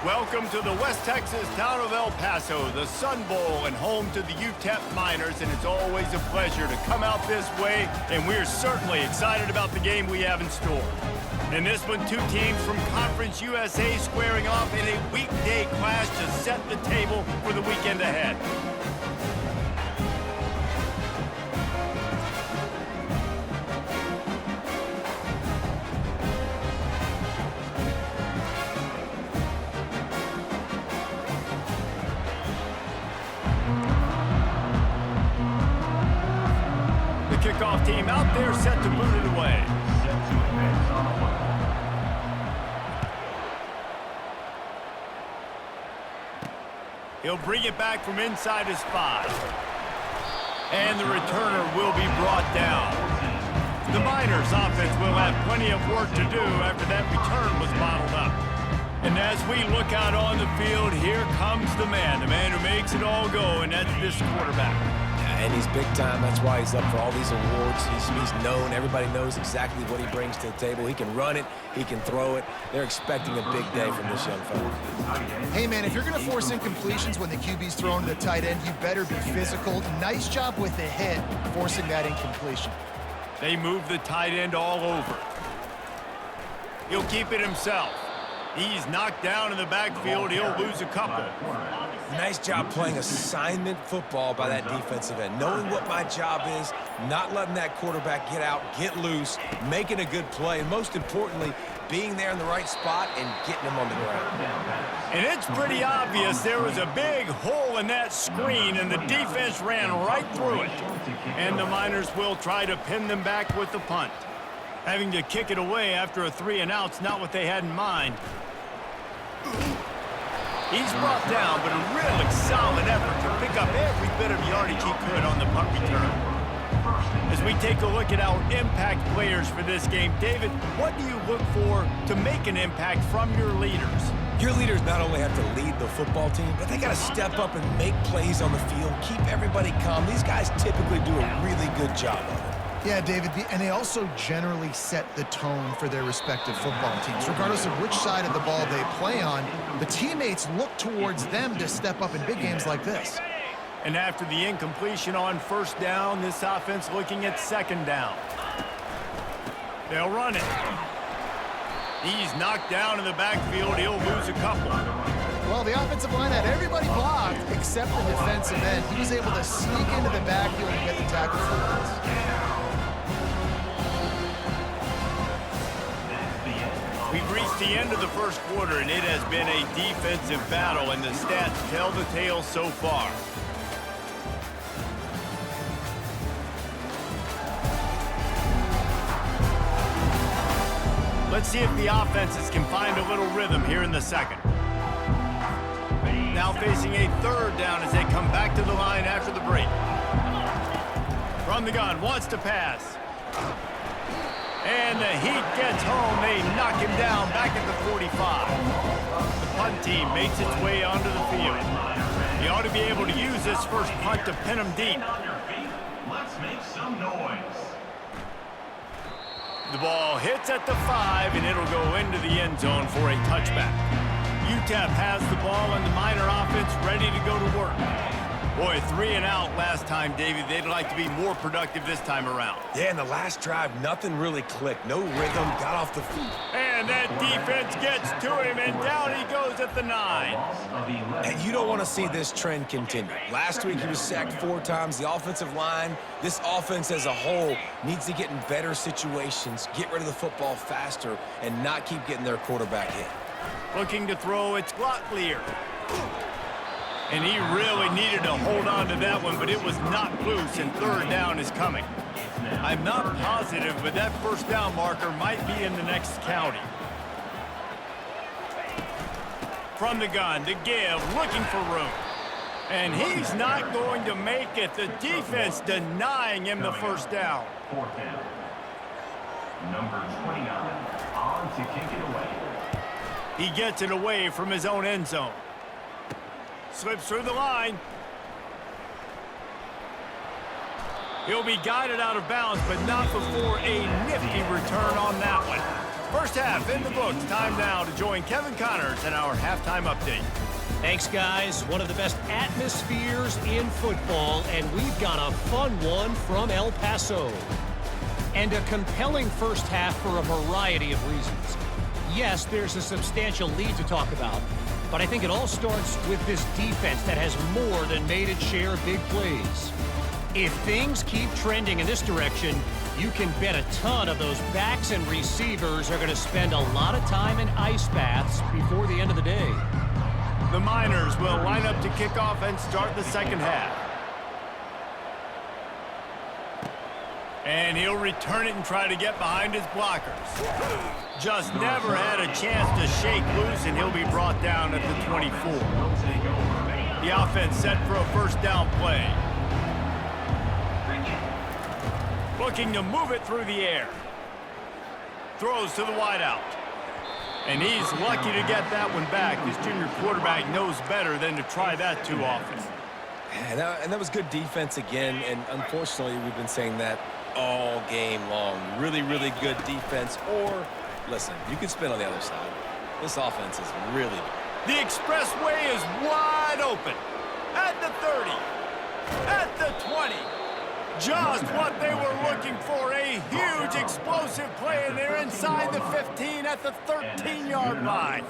Welcome to the West Texas town of El Paso, the Sun Bowl, and home to the UTEP Miners, and it's always a pleasure to come out this way, and we're certainly excited about the game we have in store. In this one, two teams from Conference USA squaring off in a weekday clash to set the table for the weekend ahead. Kickoff team out there set to boot it away. He'll bring it back from inside his 5. And the returner will be brought down. The Miners offense will have plenty of work to do after that return was bottled up. And as we look out on the field, here comes the man who makes it all go, and that's this quarterback. And he's big time. That's why he's up for all these awards. He's known. Everybody knows exactly what he brings to the table. He can run it. He can throw it. They're expecting a big day from this young fella. Hey, man, if you're going to force incompletions when the QB's throwing to the tight end, you better be physical. Nice job with the hit, forcing that incompletion. They move the tight end all over. He'll keep it himself. He's knocked down in the backfield. He'll lose a couple. Nice job playing assignment football by that defensive end. Knowing what my job is, not letting that quarterback get out, get loose, making a good play, and most importantly, being there in the right spot and getting him on the ground. And it's pretty obvious there was a big hole in that screen, and the defense ran right through it. And the Miners will try to pin them back with the punt. Having to kick it away after a 3-and-out's not what they had in mind. He's brought down, but a really solid effort to pick up every bit of yardage he could on the punt return. As we take a look at our impact players for this game, David, what do you look for to make an impact from your leaders? Your leaders not only have to lead the football team, but they got to step up and make plays on the field, keep everybody calm. These guys typically do a really good job of it. Yeah, David, and they also generally set the tone for their respective football teams. Regardless of which side of the ball they play on, the teammates look towards them to step up in big games like this. And after the incompletion on first down, this offense looking at second down. They'll run it. He's knocked down in the backfield. He'll lose a couple. Well, the offensive line had everybody blocked except the defensive end. He was able to sneak into the backfield and get the tackle for once. We've reached the end of the first quarter, and it has been a defensive battle, and the stats tell the tale so far. Let's see if the offenses can find a little rhythm here in the second. Now facing a third down as they come back to the line after the break. From the gun, wants to pass. And the heat gets home. They knock him down back at the 45. The punt team makes its way onto the field. He ought to be able to use this first punt to pin him deep. Let's make some noise. The ball hits at the 5, and it'll go into the end zone for a touchback. UTEP has the ball, and the Miner offense ready to go to work. Boy, 3-and-out last time, Davey. They'd like to be more productive this time around. Yeah, in the last drive, nothing really clicked. No rhythm, got off the feet. And that defense gets to him, and down he goes at the 9. And you don't want to see this trend continue. Last week, he was sacked 4 times. The offensive line, this offense as a whole, needs to get in better situations, get rid of the football faster, and not keep getting their quarterback hit. Looking to throw, it's Glottlier. And he really needed to hold on to that one, but it was knocked loose, and third down is coming. I'm not positive, but that first down marker might be in the next county. From the gun to give, looking for room. And he's not going to make it. The defense denying him the first down. Fourth down. Number 29 on to kick it away. He gets it away from his own end zone. Slips through the line. He'll be guided out of bounds, but not before a nifty return on that one. First half in the books. Time now to join Kevin Connors in our halftime update. Thanks, guys. One of the best atmospheres in football, and we've got a fun one from El Paso. And a compelling first half for a variety of reasons. Yes, there's a substantial lead to talk about, but I think it all starts with this defense that has more than made its share of big plays. If things keep trending in this direction, you can bet a ton of those backs and receivers are going to spend a lot of time in ice baths before the end of the day. The Miners will line up to kick off and start the second half. And he'll return it and try to get behind his blockers. Just never had a chance to shake loose, and he'll be brought down at the 24. The offense set for a first down play. Looking to move it through the air. Throws to the wideout. And he's lucky to get that one back. His junior quarterback knows better than to try that too often. And that was good defense again, and unfortunately we've been saying that all game long. Really, really good defense. Or, listen, you could spin on the other side. This offense is really good. The expressway is wide open. At the 30. At the 20. Just what they were looking for. A huge explosive play, and they're inside the 15 at the 13-yard line.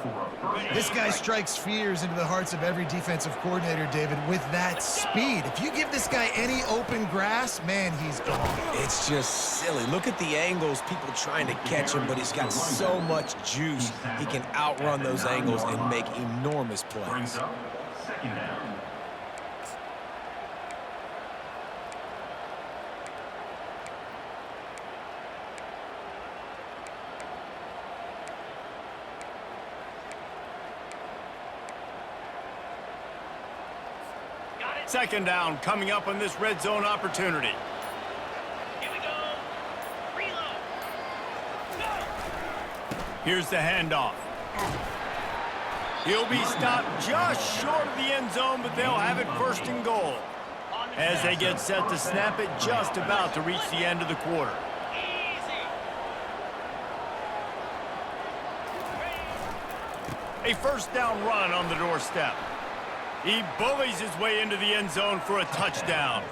This guy strikes fears into the hearts of every defensive coordinator, David, with that speed. If you give this guy any open grass, man, he's gone. It's just silly. Look at the angles, people trying to catch him, but he's got so much juice. He can outrun those angles and make enormous plays. Brings up second down. Second down coming up on this red zone opportunity. Here we go. Reload. Go. Here's the handoff. He'll be stopped just short of the end zone, but they'll have it first and goal as they get set to snap it just about to reach the end of the quarter. A first down run on the doorstep. He bullies his way into the end zone for a touchdown.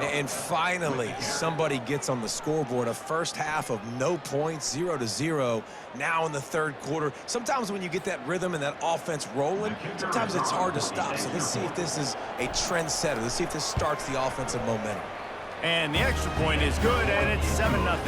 And finally, somebody gets on the scoreboard. A first half of no points, 0-0. Now in the third quarter. Sometimes when you get that rhythm and that offense rolling, sometimes it's hard to stop. So let's see if this is a trendsetter. Let's see if this starts the offensive momentum. And the extra point is good, and it's 7-0.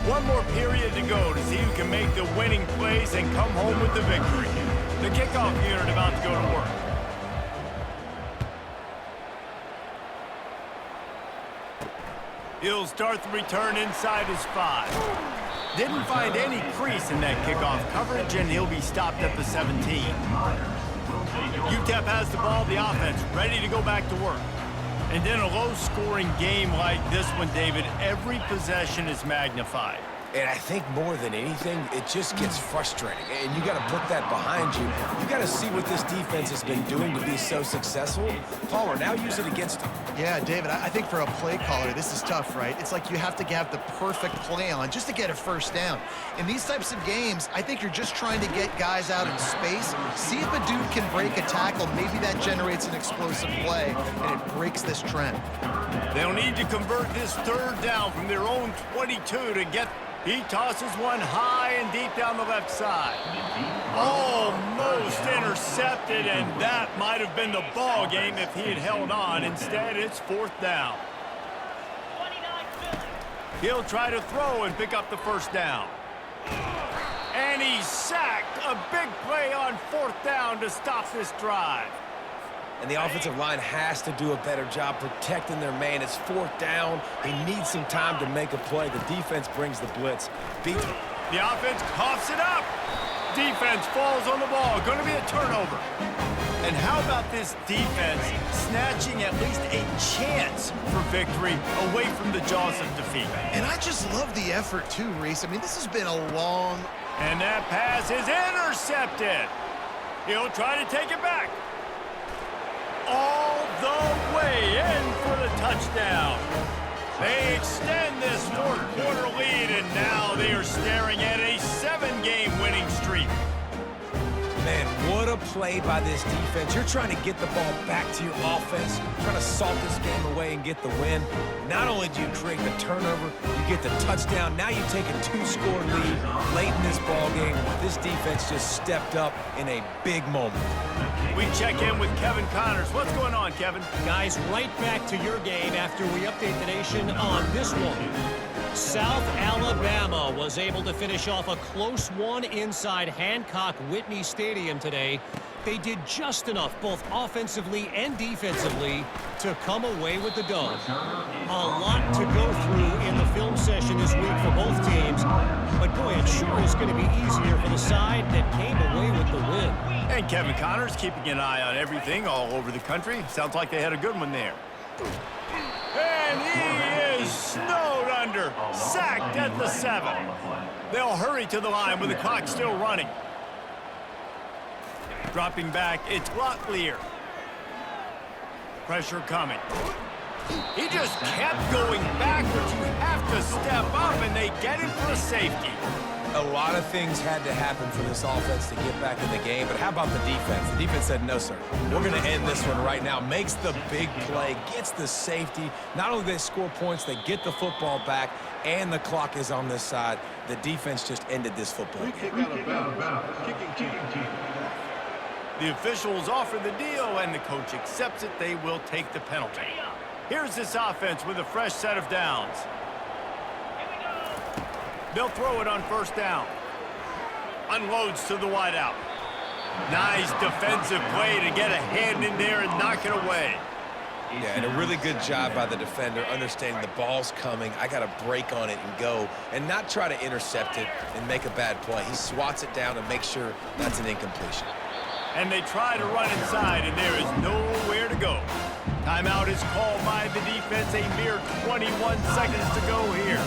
One more period to go to see who can make the winning plays and come home with the victory. The kickoff unit about to go to work. He'll start the return inside his 5. Didn't find any crease in that kickoff coverage, and he'll be stopped at the 17. UTEP has the ball, the offense ready to go back to work. And in a low-scoring game like this one, David, every possession is magnified. And I think more than anything, it just gets frustrating. And you got to put that behind you. You got to see what this defense has been doing to be so successful. Palmer, now use it against them. Yeah, David, I think for a play caller, this is tough, right? It's like you have to have the perfect play on just to get a first down. In these types of games, I think you're just trying to get guys out in space, see if a dude can break a tackle. Maybe that generates an explosive play, and it breaks this trend. They'll need to convert this third down from their own 22 to get. He tosses one high and deep down the left side. Almost intercepted, and that might have been the ball game if he had held on. Instead, it's fourth down. He'll try to throw and pick up the first down. And he's sacked. A big play on fourth down to stop this drive. And the offensive line has to do a better job protecting their man. It's fourth down. They need some time to make a play. The defense brings the blitz. Beats. The offense coughs it up. Defense falls on the ball. Going to be a turnover. And how about this defense snatching at least a chance for victory away from the jaws of defeat? And I just love the effort too, Reese. I mean, this has been a long... And that pass is intercepted. He'll try to take it back. All the way in for the touchdown. They extend this fourth-quarter lead, and now they are staring at a 7-game winning streak. Man, what a play by this defense. You're trying to get the ball back to your offense, trying to salt this game away and get the win. Not only do you create the turnover, you get the touchdown. Now you take a 2-score lead late in this ball game. This defense just stepped up in a big moment. We check in with Kevin Connors. What's going on, Kevin? Guys, right back to your game after we update the nation on this one. South Alabama was able to finish off a close one inside Hancock-Whitney Stadium today. They did just enough, both offensively and defensively, to come away with the dub. A lot to go through in the film session this week for both teams, but boy, it sure is going to be easier for the side that came away with the win. And Kevin Connors keeping an eye on everything all over the country. Sounds like they had a good one there. And he is snowed under, sacked at the 7. They'll hurry to the line with the clock still running. Dropping back, it's Locklear. Pressure coming. He just kept going backwards. You have to step up, and they get him for a safety. A lot of things had to happen for this offense to get back in the game, but how about the defense? The defense said, no, sir. We're going to end this one right now. Makes the big play, gets the safety. Not only do they score points, they get the football back, and the clock is on this side. The defense just ended this football game. The officials offer the deal, and the coach accepts it. They will take the penalty. Here's this offense with a fresh set of downs. They'll throw it on first down. Unloads to the wideout. Nice defensive play to get a hand in there and knock it away. Yeah, and a really good job by the defender, understanding the ball's coming. I got to break on it and go, and not try to intercept it and make a bad play. He swats it down and makes sure that's an incompletion. And they try to run inside, and there is nowhere to go. Timeout is called by the defense. A mere 21 seconds to go here.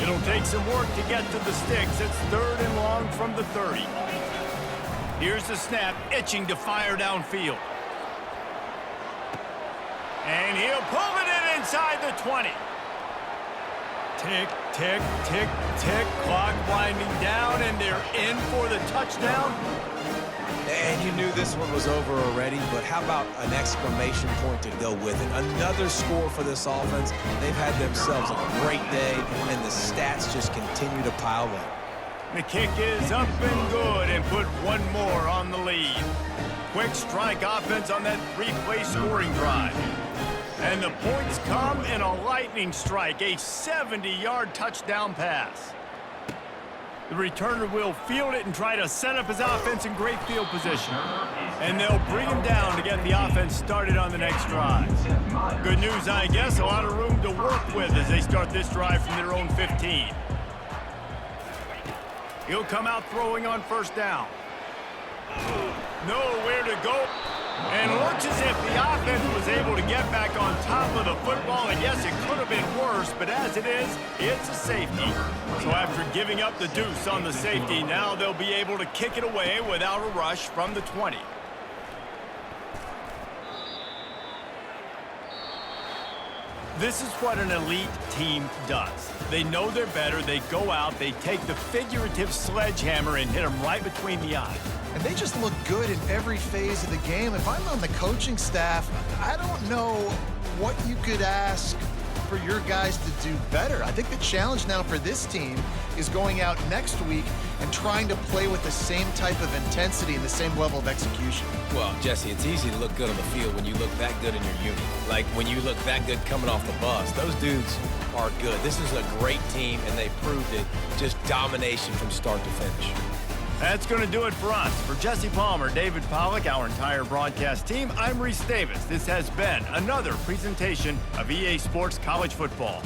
It'll take some work to get to the sticks. It's 3rd and long from the 30. Here's the snap, itching to fire downfield. And he'll pull it in inside the 20. Tick, tick, tick, tick. Clock winding down, and they're in for the touchdown. And you knew this one was over already, but how about an exclamation point to go with it? Another score for this offense. They've had themselves a great day, and the stats just continue to pile up. The kick is up and good, and put one more on the lead. Quick strike offense on that 3-play scoring drive. And the points come in a lightning strike, a 70-yard touchdown pass. The returner will field it and try to set up his offense in great field position. And they'll bring him down to get the offense started on the next drive. Good news, I guess, a lot of room to work with as they start this drive from their own 15. He'll come out throwing on first down. Nowhere to go. And it looks as if the offense was able to get back on top of the football. And yes, it could have been worse, but as it is, it's a safety. So after giving up the deuce on the safety, now they'll be able to kick it away without a rush from the 20. This is what an elite team does. They know they're better. They go out, they take the figurative sledgehammer and hit them right between the eyes. And they just look good in every phase of the game. If I'm on the coaching staff, I don't know what you could ask for your guys to do better. I think the challenge now for this team is going out next week and trying to play with the same type of intensity and the same level of execution. Well, Jesse, it's easy to look good on the field when you look that good in your unit. Like when you look that good coming off the bus. Those dudes are good. This is a great team, and they proved it. Just domination from start to finish. That's going to do it for us. For Jesse Palmer, David Pollack, our entire broadcast team, I'm Reese Davis. This has been another presentation of EA Sports College Football.